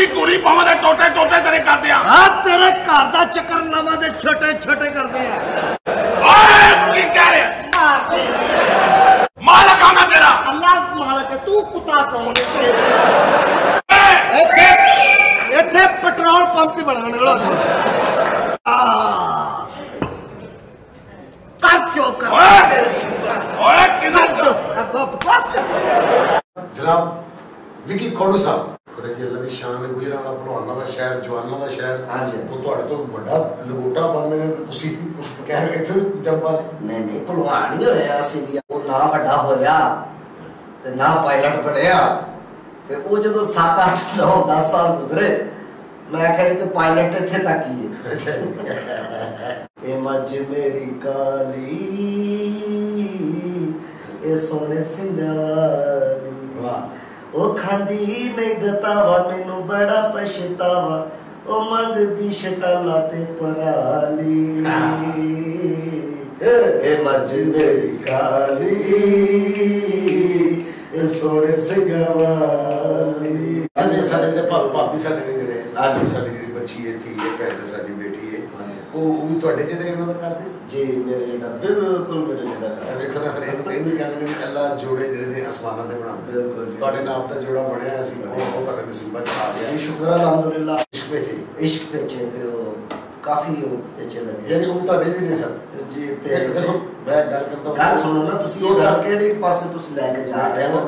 गोली पावा दे टोटे टोटे तेरे कर दिया। हाँ तेरे घर दा चक्कर लवा दे छोटे छोटे कर दिया। ओए की कह रहे मालिक आना तेरा अल्लाह मालिक है, तू कुत्ता कौन है? इत्थे पेट्रोल पंप ही बनाने वाला कर चो कर। ओए किधर जनाब विकी खोड़ू साहब अल्लाह की शान ने गुजरा वाला भलवाना का शहर जवाना का शहर वो तो बड़ा लंगोटा बंद ने तुसी कह रहे इत्थे जंपा नहीं नहीं भलवान ही होया सी वो ना बड़ा होया ते ना पायलट बनया ते वो जदों 7 8 9 10 साल गुजरे मैं कह कि पायलट इत्थे तक ही है। ए मज मेरी काली ए सोने सिंगावाली वाह ओ खांदी नहीं गतावा मैनू बड़ा पछतावा ओ मंगदी शटाला ते पराली ए मज मेरी काली ए सोने सिंगावाली साडे भाभी साडे ने जेडे आज साडी जेडी बच्ची है थी है भैन साडी बेटी है वो भी ਤੁਹਾਡੇ ਜਿਹੜੇ ਉਹਨਾਂ ਦਾ ਕਰਦੇ जी मेरे जेड़ा बिल्कुल मेरे जेड़ा कर ਵੇਖੋ ਨਾ ਫਿਰ ਇਹਨੂੰ ਕਹਿੰਦੇ ਨੇ ਅੱਲਾ ਜੋੜੇ ਜਿਹੜੇ ਨੇ ਅਸਮਾਨਾਂ ਤੇ ਬਣਾਉਂਦੇ बिल्कुल ਤੁਹਾਡੇ ਨਾਮ ਦਾ ਜੋੜਾ ਬਣਿਆ ਸੀ ਉਹ ਤੁਹਾਡੇ ਨਸੀਬਾਂ ਚ ਆ ਗਿਆ जी शुक्र अल्हम्दुलिल्लाह ਇਸ਼ਕ ਵਿੱਚ इश्क पे ते काफी पेचे लगे ਯਾਨੀ ਉਹ ਤੁਹਾਡੇ ਜਿਹੜੇ ਸਨ जी ते ਦੇਖੋ ਮੈਂ ਗੱਲ ਕਰਦਾ गल सुनो ना तुसी ये गल केड़े पासे तुसी लेके जा रहे हो